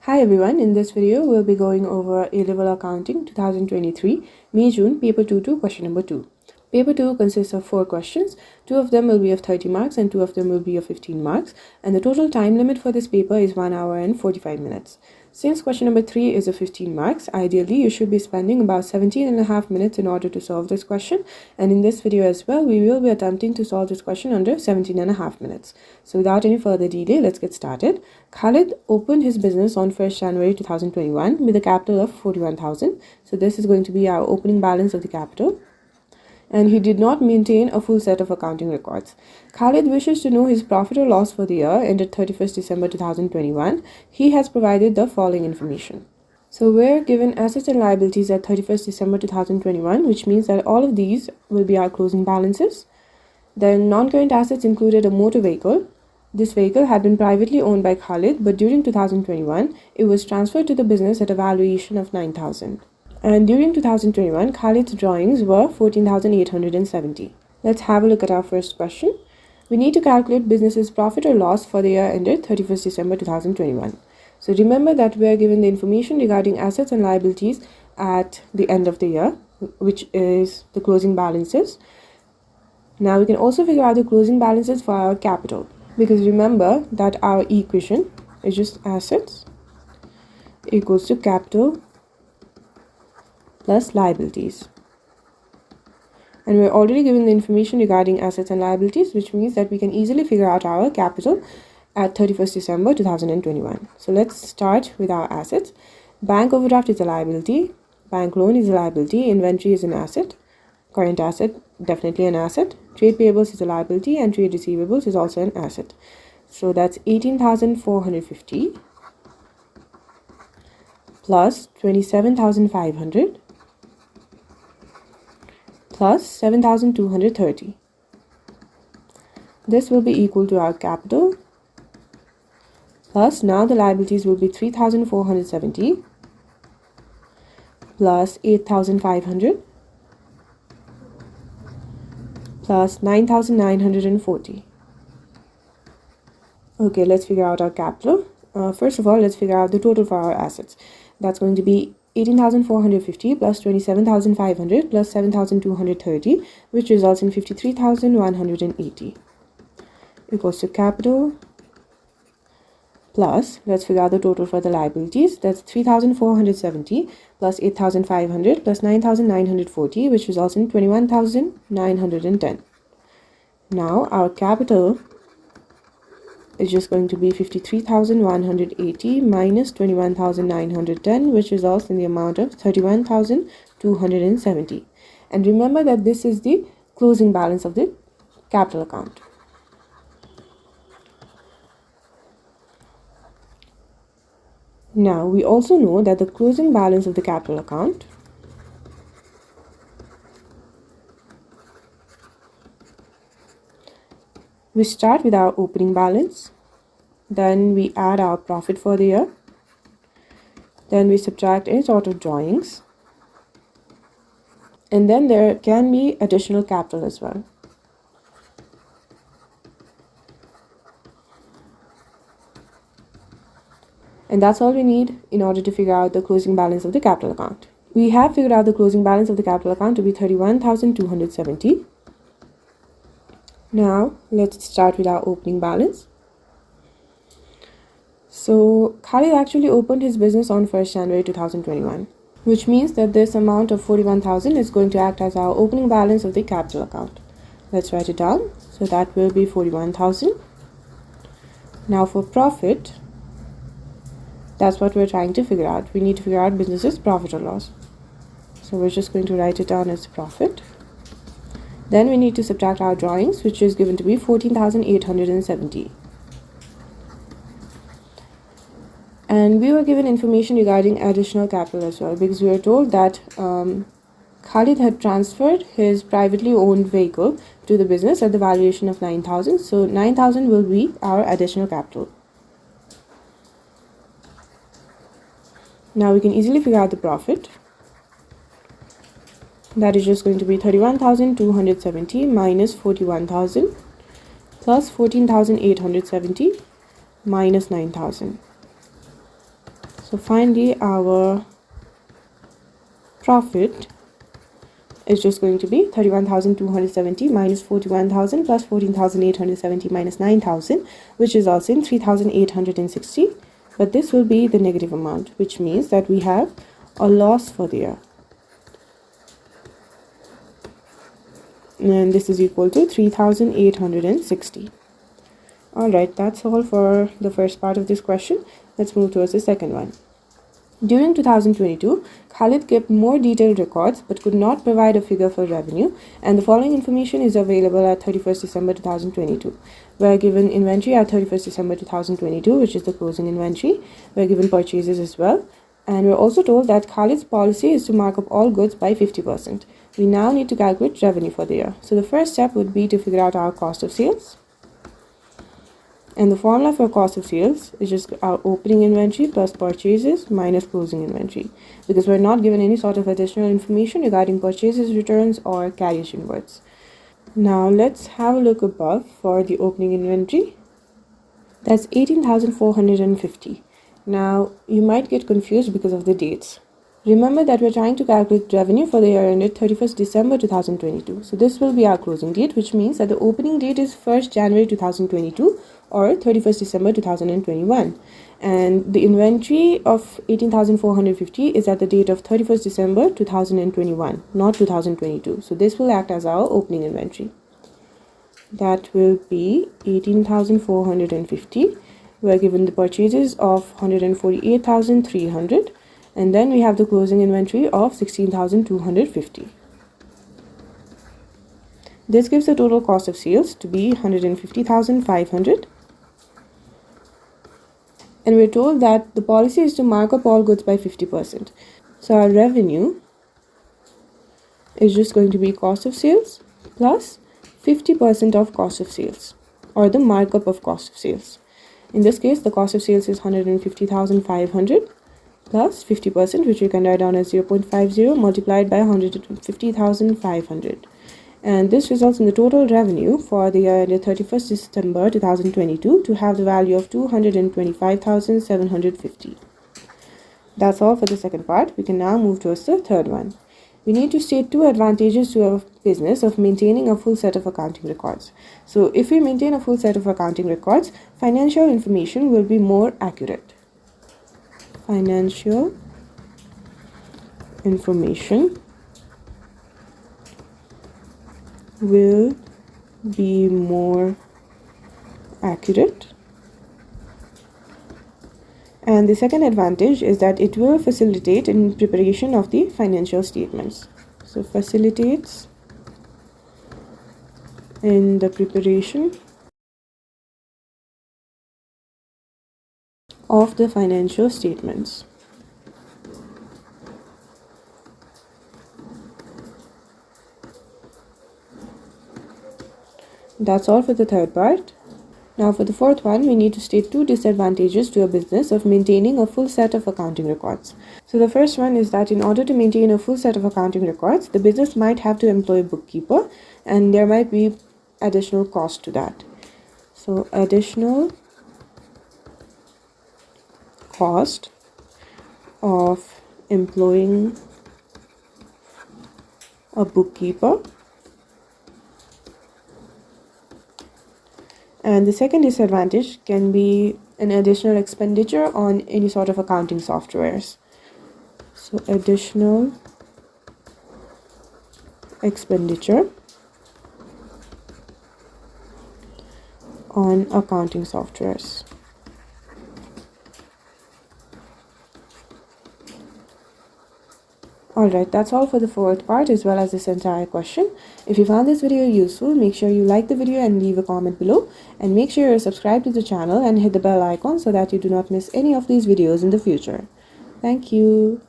Hi everyone, in this video we'll be going over A-Level Accounting 2023 May-June Paper 2 question number 2. Paper 2 consists of 4 questions. 2 of them will be of 30 marks and 2 of them will be of 15 marks, and the total time limit for this paper is 1 hour and 45 minutes. Since question number 3 is of 15 marks, ideally you should be spending about 17.5 minutes in order to solve this question, and in this video as well we will be attempting to solve this question under 17.5 minutes. So without any further delay, let's get started. Khalid opened his business on 1st January 2021 with a capital of 41,000. So this is going to be our opening balance of the capital. And he did not maintain a full set of accounting records. Khalid wishes to know his profit or loss for the year ended 31st December 2021. He has provided the following information. So we're given assets and liabilities at 31st December 2021, which means that all of these will be our closing balances. Then non-current assets included a motor vehicle. This vehicle had been privately owned by Khalid, but during 2021, it was transferred to the business at a valuation of 9,000. And during 2021, Khalid's drawings were 14,870. Let's have a look at our first question. We need to calculate business's profit or loss for the year ended 31st December 2021. So remember that we are given the information regarding assets and liabilities at the end of the year, which is the closing balances. Now we can also figure out the closing balances for our capital, because remember that our equation is just assets equals to capital plus liabilities. And we're already given the information regarding assets and liabilities, which means that we can easily figure out our capital at 31st December 2021. So let's start with our assets. Bank overdraft is a liability, bank loan is a liability, inventory is an asset, current asset definitely an asset, trade payables is a liability, and trade receivables is also an asset. So that's 18,450 plus 27,500 plus 7,230. This will be equal to our capital plus now the liabilities will be 3,470 plus 8,500 plus 9,940. Okay, let's figure out our capital. First of all, let's figure out the total for our assets. That's going to be 18,450 plus 27,500 plus 7,230, which results in 53,180 equals to capital plus, let's figure out the total for the liabilities. That's 3,470 plus 8,500 plus 9,940, which results in 21,910. Now our capital is just going to be 53,180 minus 21,910, which results in the amount of 31,270. And remember that this is the closing balance of the capital account. Now we also know that the closing balance of the capital account we start with our opening balance, then we add our profit for the year, then we subtract any sort of drawings, and then there can be additional capital as well. And that's all we need in order to figure out the closing balance of the capital account. We have figured out the closing balance of the capital account to be 31,270. Now let's start with our opening balance. So Khalid actually opened his business on 1st January 2021, which means that this amount of 41,000 is going to act as our opening balance of the capital account. Let's write it down. So that will be 41,000. Now for profit, that's what we're trying to figure out. We need to figure out business's profit or loss. So we're just going to write it down as profit. Then we need to subtract our drawings, which is given to be 14,870. And we were given information regarding additional capital as well, because we were told that Khalid had transferred his privately owned vehicle to the business at the valuation of 9,000. So 9,000 will be our additional capital. Now we can easily figure out the profit. That is just going to be 31,270 minus 41,000 plus 14,870 minus 9,000. So finally our profit is just going to be 31,270 minus 41,000 plus 14,870 minus 9,000, which results in 3,860. But this will be the negative amount, which means that we have a loss for the year. And this is equal to 3,860. Alright, that's all for the first part of this question. Let's move towards the second one. During 2022, Khalid kept more detailed records but could not provide a figure for revenue, and the following information is available at 31st December 2022. We are given inventory at 31st December 2022, which is the closing inventory. We are given purchases as well, and we're also told that Khalid's policy is to mark up all goods by 50%. We now need to calculate revenue for the year. So the first step would be to figure out our cost of sales. And the formula for cost of sales is just our opening inventory plus purchases minus closing inventory, because we're not given any sort of additional information regarding purchases, returns, or carriage inwards. Now let's have a look above for the opening inventory. That's 18,450. Now you might get confused because of the dates. Remember that we're trying to calculate revenue for the year ended 31st December 2022. So this will be our closing date, which means that the opening date is 1st January 2022 or 31st December 2021. And the inventory of 18,450 is at the date of 31st December 2021, not 2022. So this will act as our opening inventory. That will be 18,450. We are given the purchases of 148,300. And then we have the closing inventory of 16,250. This gives the total cost of sales to be 150,500. And we're told that the policy is to mark up all goods by 50%. So our revenue is just going to be cost of sales plus 50% of cost of sales, or the markup of cost of sales. In this case, the cost of sales is 150,500. plus 50%, which you can write down as 0.50 multiplied by 150,500. And this results in the total revenue for the year ended 31st December 2022 to have the value of 225,750. That's all for the second part. We can now move towards the third one. We need to state two advantages to a business of maintaining a full set of accounting records. So if we maintain a full set of accounting records, financial information will be more accurate. Financial information will be more accurate. And the second advantage is that it will facilitate in preparation of the financial statements. So facilitates in the preparation of the financial statements. That's all for the third part. Now for the fourth one, we need to state two disadvantages to a business of maintaining a full set of accounting records. So the first one is that in order to maintain a full set of accounting records, the business might have to employ a bookkeeper, and there might be additional cost to that. So additional cost of employing a bookkeeper. And the second disadvantage can be an additional expenditure on any sort of accounting softwares. So additional expenditure on accounting softwares. Alright, that's all for the fourth part as well as this entire question. If you found this video useful, make sure you like the video and leave a comment below. And make sure you're subscribed to the channel and hit the bell icon so that you do not miss any of these videos in the future. Thank you.